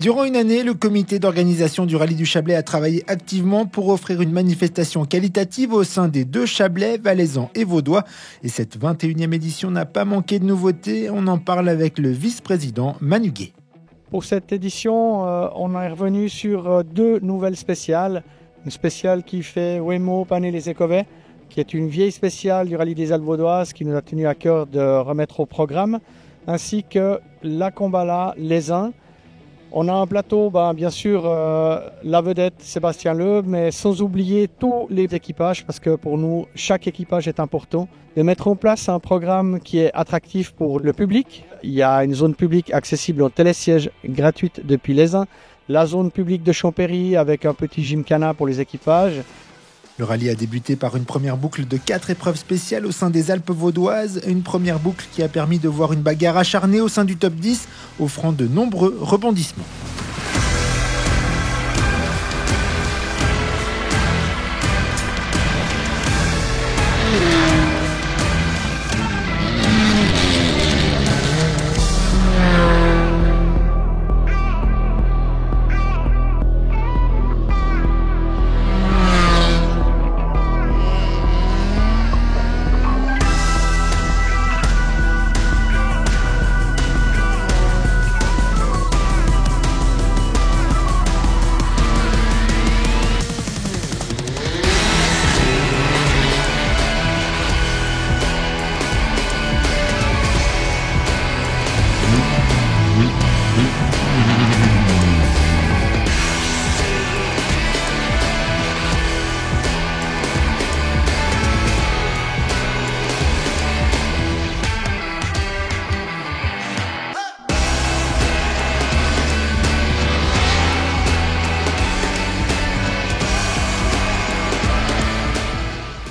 Durant une année, le comité d'organisation du Rallye du Chablais a travaillé activement pour offrir une manifestation qualitative au sein des deux Chablais, Valaisans et Vaudois. Et cette 21e édition n'a pas manqué de nouveautés. On en parle avec le vice-président Manu Gué. Pour cette édition, on est revenu sur deux nouvelles spéciales. Une spéciale qui fait Wemo, Pané les Écovets, qui est une vieille spéciale du Rallye des Alpes vaudoises qui nous a tenu à cœur de remettre au programme, ainsi que la Combala, les Uns. On a un plateau, bien sûr, la vedette Sébastien Loeb, mais sans oublier tous les équipages, parce que pour nous, chaque équipage est important. De mettre en place un programme qui est attractif pour le public. Il y a une zone publique accessible en télésiège gratuite depuis les Uns. La zone publique de Champéry avec un petit gymkhana pour les équipages. Le rallye a débuté par une première boucle de 4 épreuves spéciales au sein des Alpes vaudoises. Une première boucle qui a permis de voir une bagarre acharnée au sein du top 10, offrant de nombreux rebondissements.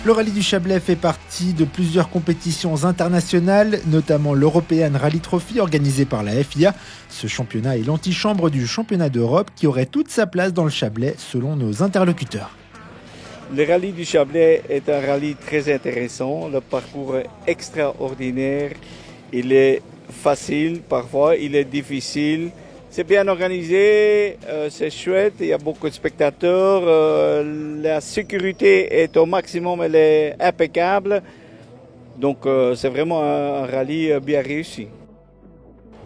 Le Rallye du Chablais fait partie de plusieurs compétitions internationales, notamment l'European Rally Trophy organisé par la FIA. Ce championnat est l'antichambre du championnat d'Europe qui aurait toute sa place dans le Chablais selon nos interlocuteurs. Le Rallye du Chablais est un rallye très intéressant, le parcours est extraordinaire, il est facile parfois, il est difficile. C'est bien organisé, c'est chouette, il y a beaucoup de spectateurs, la sécurité est au maximum, elle est impeccable. Donc c'est vraiment un rallye bien réussi.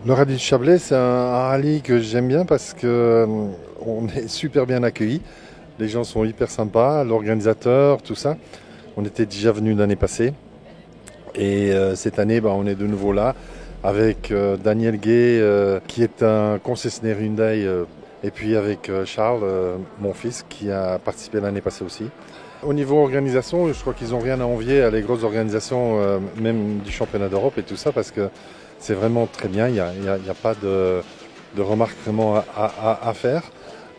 Le rallye du Chablais, c'est un rallye que j'aime bien parce qu'on est super bien accueillis. Les gens sont hyper sympas, l'organisateur, tout ça. On était déjà venus l'année passée et cette année, on est de nouveau là. Avec Daniel Gay, qui est un concessionnaire Hyundai, et puis avec Charles, mon fils, qui a participé l'année passée aussi. Au niveau organisation, je crois qu'ils n'ont rien à envier à les grosses organisations, même du championnat d'Europe et tout ça, parce que c'est vraiment très bien, il n'y a pas de remarques vraiment à faire.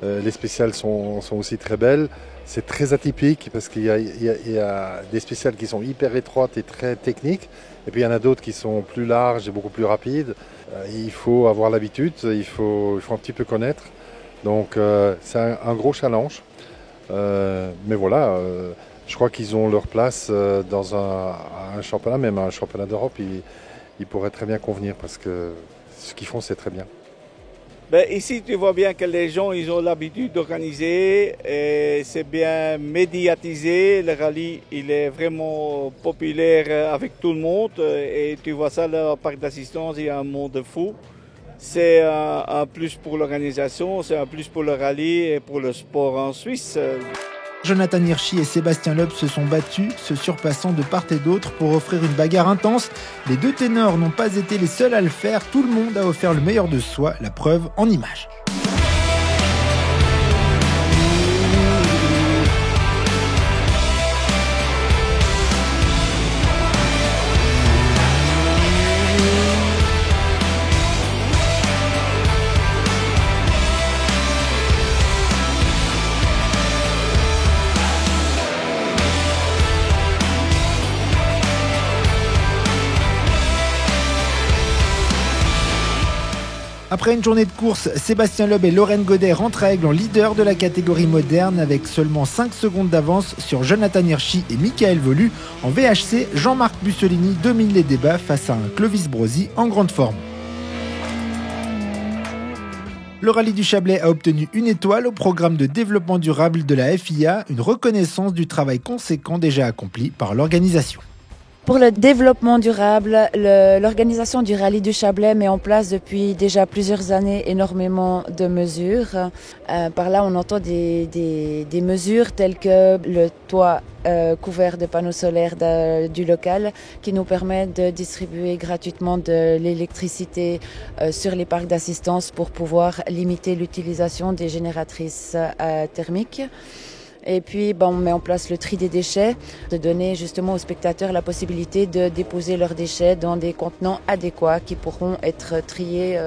Les spéciales sont aussi très belles. C'est très atypique parce qu'il y a des spéciales qui sont hyper étroites et très techniques. Et puis il y en a d'autres qui sont plus larges et beaucoup plus rapides. Il faut avoir l'habitude, il faut un petit peu connaître. Donc c'est un gros challenge. Mais voilà, je crois qu'ils ont leur place dans un championnat, même un championnat d'Europe. Ils pourraient très bien convenir parce que ce qu'ils font, c'est très bien. Ici, tu vois bien que les gens ils ont l'habitude d'organiser, c'est bien médiatisé. Le rallye, il est vraiment populaire avec tout le monde. Et tu vois ça, le parc d'assistance, il y a un monde fou. C'est un plus pour l'organisation, c'est un plus pour le rallye et pour le sport en Suisse. Jonathan Hirschi et Sébastien Loeb se sont battus, se surpassant de part et d'autre pour offrir une bagarre intense. Les deux ténors n'ont pas été les seuls à le faire, tout le monde a offert le meilleur de soi, la preuve en images. Après une journée de course, Sébastien Loeb et Lorraine Godet rentrent à Aigle en leader de la catégorie moderne avec seulement 5 secondes d'avance sur Jonathan Hirschi et Michael Volu. En VHC, Jean-Marc Bussolini domine les débats face à un Clovis Brosi en grande forme. Le rallye du Chablais a obtenu une étoile au programme de développement durable de la FIA, une reconnaissance du travail conséquent déjà accompli par l'organisation. Pour le développement durable, l'organisation du rallye du Chablais met en place depuis déjà plusieurs années énormément de mesures. Par là, on entend des mesures telles que le toit couvert de panneaux solaires du local qui nous permet de distribuer gratuitement de l'électricité sur les parcs d'assistance pour pouvoir limiter l'utilisation des génératrices thermiques. Et puis, on met en place le tri des déchets, de donner justement aux spectateurs la possibilité de déposer leurs déchets dans des contenants adéquats qui pourront être triés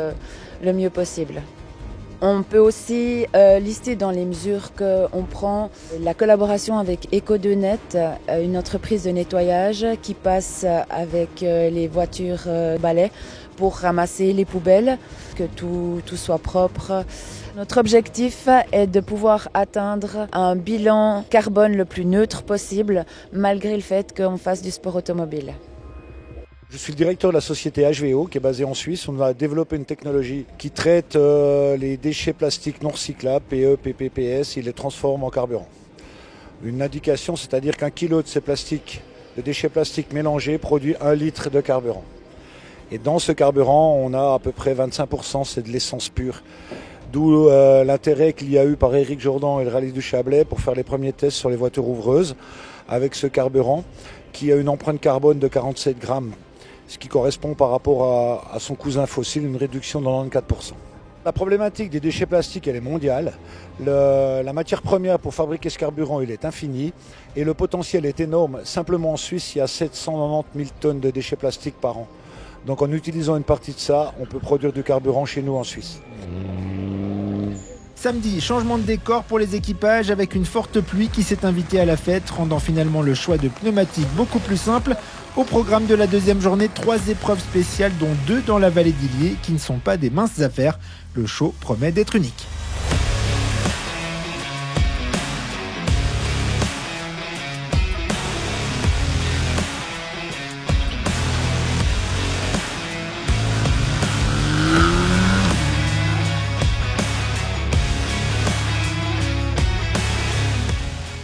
le mieux possible. On peut aussi lister dans les mesures qu'on prend la collaboration avec Eco2Net, une entreprise de nettoyage qui passe avec les voitures balais pour ramasser les poubelles, que tout soit propre. Notre objectif est de pouvoir atteindre un bilan carbone le plus neutre possible, malgré le fait qu'on fasse du sport automobile. Je suis le directeur de la société HVO qui est basée en Suisse. On a développé une technologie qui traite les déchets plastiques non recyclables, PE, PP, PS, et les transforme en carburant. Une indication, c'est-à-dire qu'un kilo de ces plastiques, de déchets plastiques mélangés produit 1 litre de carburant. Et dans ce carburant, on a à peu près 25%, c'est de l'essence pure. D'où l'intérêt qu'il y a eu par Éric Jourdan et le rallye du Chablais pour faire les premiers tests sur les voitures ouvreuses avec ce carburant qui a une empreinte carbone de 47 grammes, ce qui correspond par rapport à son cousin fossile, une réduction de 94%. La problématique des déchets plastiques, elle est mondiale. La matière première pour fabriquer ce carburant, il est infini et le potentiel est énorme. Simplement en Suisse, il y a 790 000 tonnes de déchets plastiques par an. Donc en utilisant une partie de ça, on peut produire du carburant chez nous en Suisse. Samedi, changement de décor pour les équipages avec une forte pluie qui s'est invitée à la fête, rendant finalement le choix de pneumatiques beaucoup plus simple. Au programme de la deuxième journée, 3 épreuves spéciales dont 2 dans la vallée d'Illier qui ne sont pas des minces affaires. Le show promet d'être unique.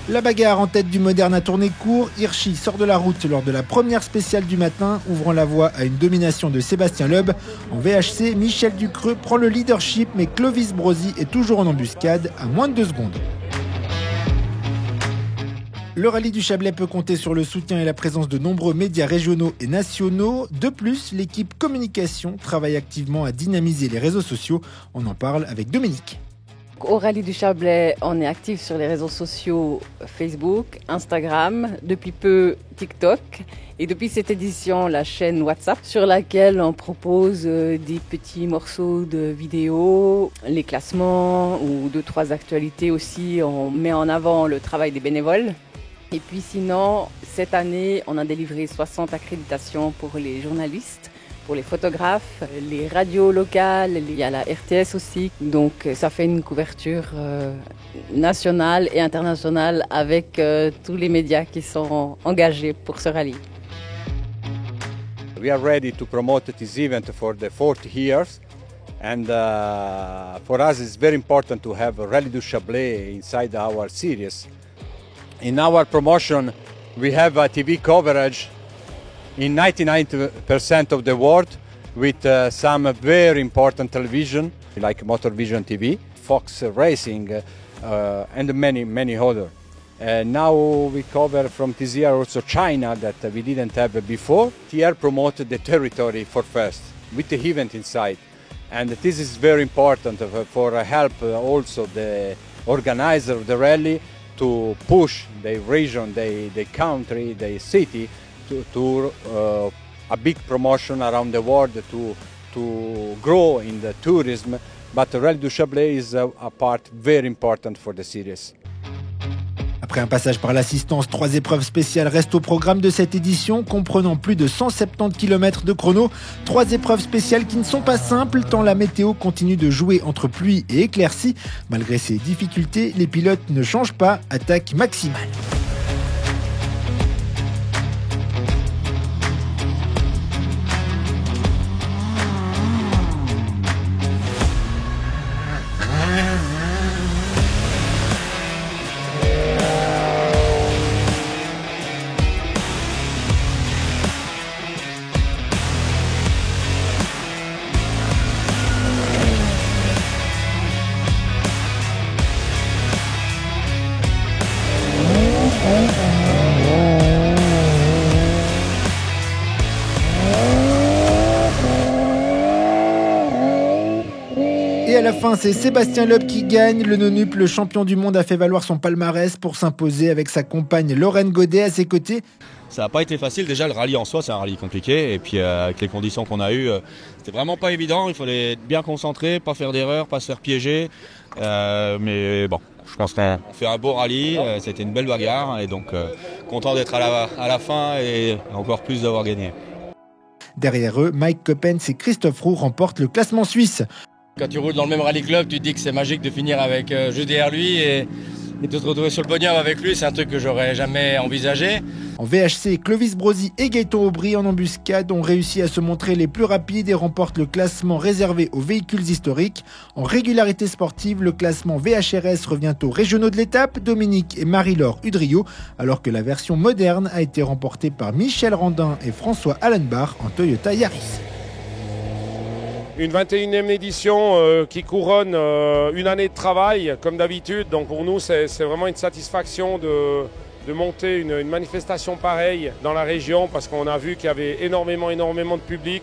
La bagarre en tête du moderne a tourné court. Hirschi sort de la route lors de la première spéciale du matin, ouvrant la voie à une domination de Sébastien Loeb. En VHC, Michel Ducreux prend le leadership, mais Clovis Brosi est toujours en embuscade à moins de 2 secondes. Le rallye du Chablais peut compter sur le soutien et la présence de nombreux médias régionaux et nationaux. De plus, l'équipe communication travaille activement à dynamiser les réseaux sociaux. On en parle avec Dominique. Au rallye du Chablais, on est actif sur les réseaux sociaux Facebook, Instagram, depuis peu TikTok et depuis cette édition la chaîne WhatsApp sur laquelle on propose des petits morceaux de vidéos, les classements ou 2-3 actualités aussi. On met en avant le travail des bénévoles. Et puis sinon, cette année, on a délivré 60 accréditations pour les journalistes, pour les photographes, les radios locales, il y a la RTS aussi. Donc ça fait une couverture nationale et internationale avec tous les médias qui sont engagés pour ce rallye. We are ready to promote this event for the 40 years. And for us it's very important to have a Rallye du Chablais inside our series. In our promotion we have a TV coverage in 99% of the world with some very important television like Motorvision TV, Fox Racing and many other. Now we cover from this year also China that we didn't have before. Here promote the territory for first with the event inside. And this is very important for help also the organizer of the rally to push the region, the country, the city to a big promotion around the world to grow in the tourism. But the Rallye du Chablais is a part very important for the series. Après un passage par l'assistance, 3 épreuves spéciales restent au programme de cette édition, comprenant plus de 170 km de chrono. 3 épreuves spéciales qui ne sont pas simples, tant la météo continue de jouer entre pluie et éclaircies. Malgré ces difficultés, les pilotes ne changent pas, attaque maximale. Et à la fin, c'est Sébastien Loeb qui gagne. Le nonuple, le champion du monde, a fait valoir son palmarès pour s'imposer avec sa compagne Lorraine Godet à ses côtés. Ça n'a pas été facile. Déjà, le rallye en soi, c'est un rallye compliqué. Et puis, avec les conditions qu'on a eues, c'était vraiment pas évident. Il fallait être bien concentré, pas faire d'erreurs, pas se faire piéger. Mais bon, je pense qu'on fait un beau rallye. C'était une belle bagarre. Et donc, content d'être à la fin et encore plus d'avoir gagné. Derrière eux, Mike Coppens et Christophe Roux remportent le classement suisse. Quand tu roules dans le même rallye club, tu te dis que c'est magique de finir avec juste derrière lui et de te retrouver sur le podium avec lui, c'est un truc que j'aurais jamais envisagé. En VHC, Clovis Brosi et Gaëtan Aubry en embuscade ont réussi à se montrer les plus rapides et remportent le classement réservé aux véhicules historiques. En régularité sportive, le classement VHRS revient aux régionaux de l'étape, Dominique et Marie-Laure Udrio, alors que la version moderne a été remportée par Michel Randin et François Allenbach en Toyota Yaris. Une 21e édition qui couronne une année de travail, comme d'habitude. Donc pour nous, c'est vraiment une satisfaction de monter une manifestation pareille dans la région, parce qu'on a vu qu'il y avait énormément de public.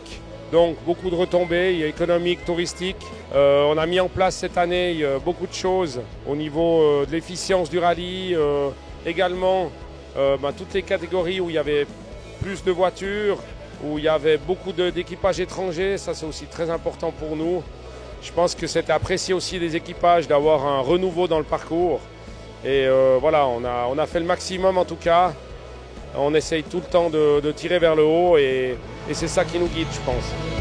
Donc beaucoup de retombées économiques, touristiques. On a mis en place cette année beaucoup de choses au niveau de l'efficience du rallye. Également, toutes les catégories où il y avait plus de voitures, où il y avait beaucoup d'équipages étrangers, ça c'est aussi très important pour nous. Je pense que c'était apprécié aussi des équipages d'avoir un renouveau dans le parcours. Et voilà, on a fait le maximum en tout cas. On essaye tout le temps de tirer vers le haut et c'est ça qui nous guide, je pense.